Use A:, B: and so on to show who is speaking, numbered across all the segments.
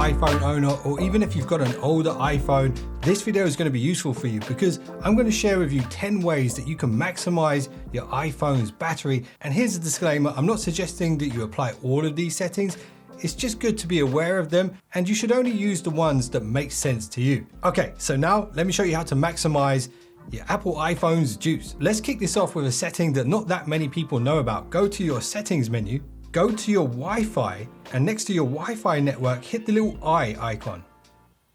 A: iPhone owner, or even if you've got an older iPhone, this video is going to be useful for you because I'm going to share with you 10 ways that you can maximize your iPhone's battery. And here's a disclaimer, I'm not suggesting that you apply all of these settings. It's just good to be aware of them, and you should only use the ones that make sense to you. Okay, so now let me show you how to maximize your Apple iPhone's juice. Let's kick this off with a setting that not that many people know about. Go to your settings menu, go to your Wi-Fi, and next to your Wi-Fi network, hit the little eye icon.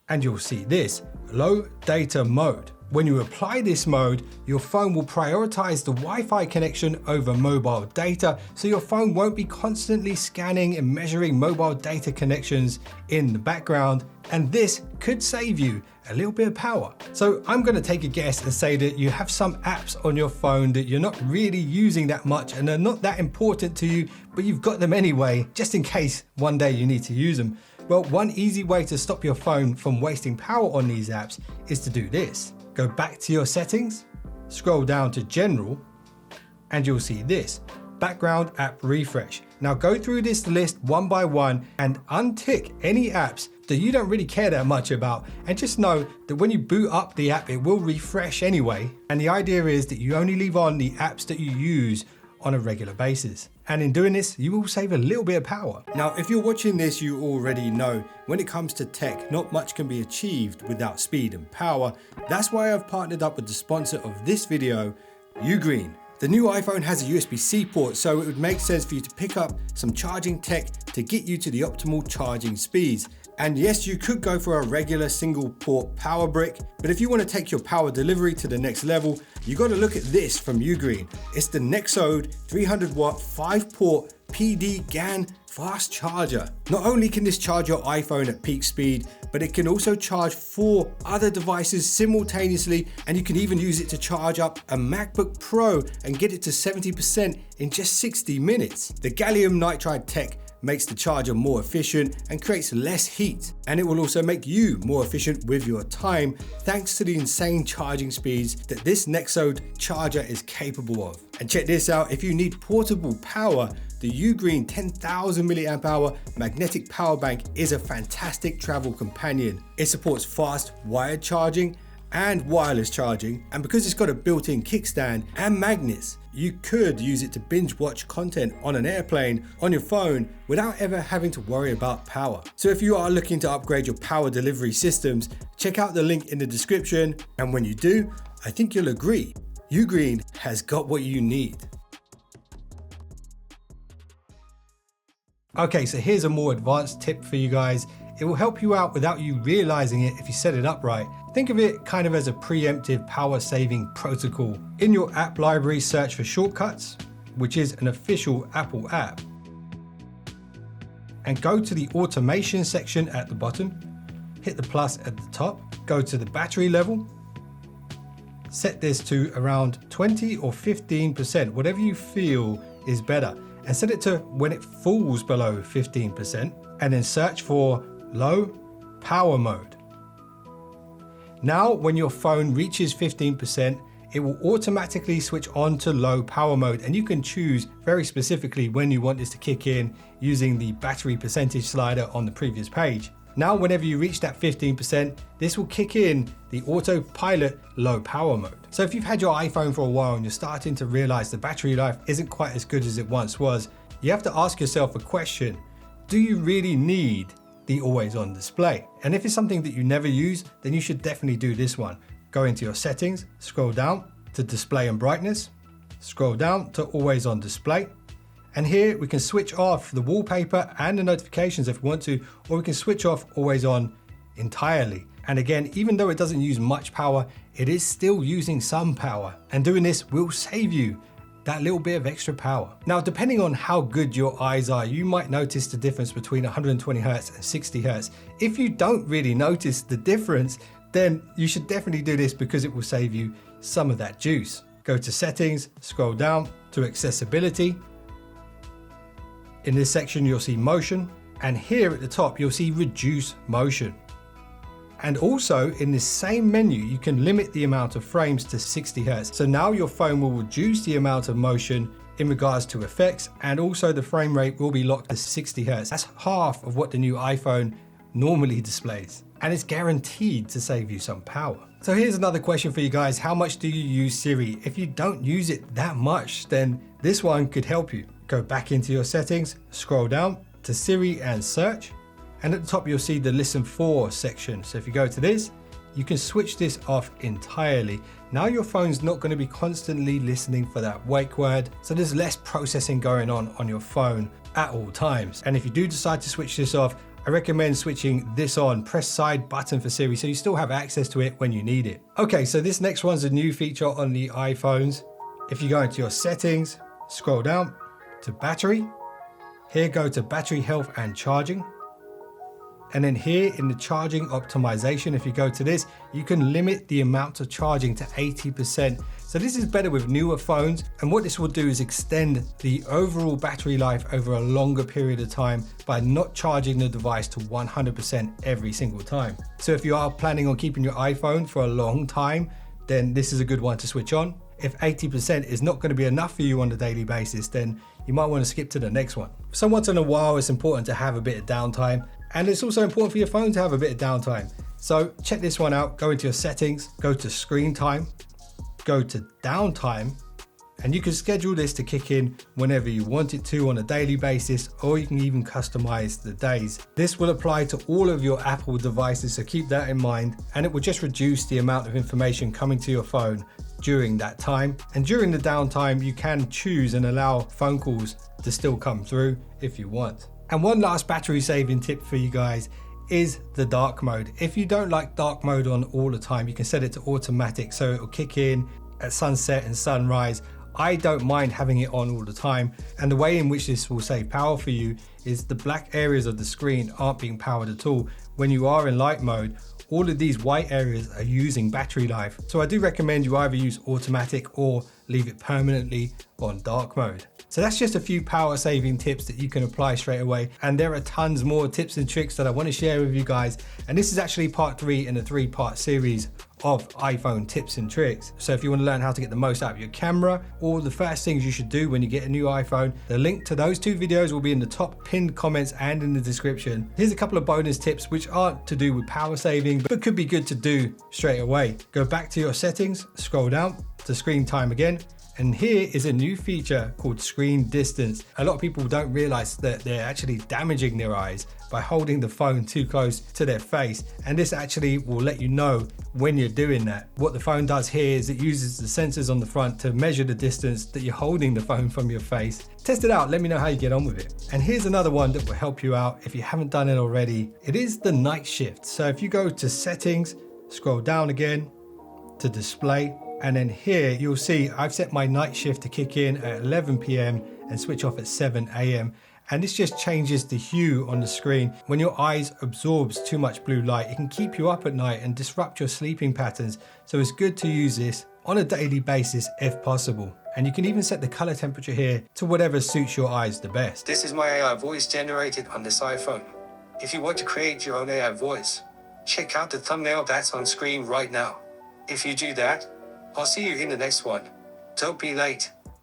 A: And you'll see this, low data mode. When you apply this mode, your phone will prioritize the Wi-Fi connection over mobile data, so your phone won't be constantly scanning and measuring mobile data connections in the background, and this could save you a little bit of power. So I'm going to take a guess and say that you have some apps on your phone that you're not really using that much and are not that important to you, but you've got them anyway, just in case one day you need to use them. Well, one easy way to stop your phone from wasting power on these apps is to do this. Go back to your settings, scroll down to general, and you'll see this, background app refresh. Now go through this list one by one and untick any apps that you don't really care that much about, and just know that when you boot up the app, it will refresh anyway. And the idea is that you only leave on the apps that you use on a regular basis. And in doing this, you will save a little bit of power. Now, if you're watching this, you already know when it comes to tech, not much can be achieved without speed and power. That's why I've partnered up with the sponsor of this video, Ugreen. The new iPhone has a USB-C port, so it would make sense for you to pick up some charging tech to get you to the optimal charging speeds. And yes, you could go for a regular single port power brick, but if you want to take your power delivery to the next level, you got to look at this from Ugreen. It's the Nexode 300 watt 5-port PD GAN fast charger. Not only can this charge your iPhone at peak speed, but it can also charge 4 other devices simultaneously, and you can even use it to charge up a MacBook Pro and get it to 70% in just 60 minutes. The gallium nitride tech makes the charger more efficient and creates less heat, and it will also make you more efficient with your time thanks to the insane charging speeds that this Nexode charger is capable of. And check this out, if you need portable power, the Ugreen 10,000 mAh magnetic power bank is a fantastic travel companion. It supports fast wired charging and wireless charging, and because it's got a built-in kickstand and magnets, you could use it to binge watch content on an airplane on your phone without ever having to worry about power. So if you are looking to upgrade your power delivery systems, check out the link in the description, and when you do, I think you'll agree, Ugreen has got what you need. Okay, so here's a more advanced tip for you guys. It will help you out without you realizing it if you set it up right. Think of it kind of as a preemptive power saving protocol. In your app library, search for Shortcuts, which is an official Apple app. And go to the automation section at the bottom, hit the plus at the top, go to the battery level, set this to around 20 or 15%, whatever you feel is better, and set it to when it falls below 15%, and then search for low power mode. Now, when your phone reaches 15%, it will automatically switch on to low power mode, and you can choose very specifically when you want this to kick in using the battery percentage slider on the previous page. Now, whenever you reach that 15%, this will kick in the autopilot low power mode. So if you've had your iPhone for a while and you're starting to realize the battery life isn't quite as good as it once was, you have to ask yourself a question. Do you really need the always on display? And if it's something that you never use, then you should definitely do this one. Go into your settings, scroll down to display and brightness, scroll down to always on display. And here we can switch off the wallpaper and the notifications if we want to, or we can switch off always on entirely. And again, even though it doesn't use much power, it is still using some power. And doing this will save you that little bit of extra power. Now, depending on how good your eyes are, you might notice the difference between 120 Hz and 60 Hz. If you don't really notice the difference, then you should definitely do this because it will save you some of that juice. Go to settings, scroll down to accessibility. In this section, you'll see motion, and here at the top, you'll see reduce motion. And also in this same menu, you can limit the amount of frames to 60 Hz. So now your phone will reduce the amount of motion in regards to effects, and also the frame rate will be locked to 60 Hz. That's half of what the new iPhone normally displays. And it's guaranteed to save you some power. So here's another question for you guys. How much do you use Siri? If you don't use it that much, then this one could help you. Go back into your settings, scroll down to Siri and search. And at the top, you'll see the listen for section. So if you go to this, you can switch this off entirely. Now your phone's not going to be constantly listening for that wake word. So there's less processing going on your phone at all times. And if you do decide to switch this off, I recommend switching this on. Press side button for Siri so you still have access to it when you need it. Okay, so this next one's a new feature on the iPhones. If you go into your settings, scroll down to battery. Here, go to battery health and charging. And then here in the charging optimization, if you go to this, you can limit the amount of charging to 80%. So this is better with newer phones. And what this will do is extend the overall battery life over a longer period of time by not charging the device to 100% every single time. So if you are planning on keeping your iPhone for a long time, then this is a good one to switch on. If 80% is not going to be enough for you on a daily basis, then you might want to skip to the next one. So once in a while, it's important to have a bit of downtime. And it's also important for your phone to have a bit of downtime. So check this one out. Go into your settings, go to screen time, go to downtime, and you can schedule this to kick in whenever you want it to on a daily basis, or you can even customize the days. This will apply to all of your Apple devices, so keep that in mind, and it will just reduce the amount of information coming to your phone during that time. And during the downtime, you can choose and allow phone calls to still come through if you want. And one last battery saving tip for you guys is the dark mode. If you don't like dark mode on all the time, you can set it to automatic so it will kick in at sunset and sunrise. I don't mind having it on all the time. And the way in which this will save power for you is the black areas of the screen aren't being powered at all. When you are in light mode, all of these white areas are using battery life. So I do recommend you either use automatic or leave it permanently on dark mode. So that's just a few power saving tips that you can apply straight away. And there are tons more tips and tricks that I want to share with you guys. And this is actually part 3 in a 3-part series of iPhone tips and tricks. So if you want to learn how to get the most out of your camera, or the first things you should do when you get a new iPhone, the link to those 2 videos will be in the top pinned comments and in the description. Here's a couple of bonus tips which aren't to do with power saving, but could be good to do straight away. Go back to your settings, scroll down to screen time again. And here is a new feature called screen distance. A lot of people don't realize that they're actually damaging their eyes by holding the phone too close to their face. And this actually will let you know when you're doing that. What the phone does here is it uses the sensors on the front to measure the distance that you're holding the phone from your face. Test it out, let me know how you get on with it. And here's another one that will help you out if you haven't done it already. It is the night shift. So if you go to settings, scroll down again to display, and then here you'll see I've set my night shift to kick in at 11 p.m. and switch off at 7 a.m. And this just changes the hue on the screen. When your eyes absorbs too much blue light, it can keep you up at night and disrupt your sleeping patterns. So it's good to use this on a daily basis if possible. And you can even set the color temperature here to whatever suits your eyes the best. This is my AI voice generated on this iPhone. If you want to create your own AI voice, check out the thumbnail that's on screen right now. If you do that, I'll see you in the next one. Don't be late.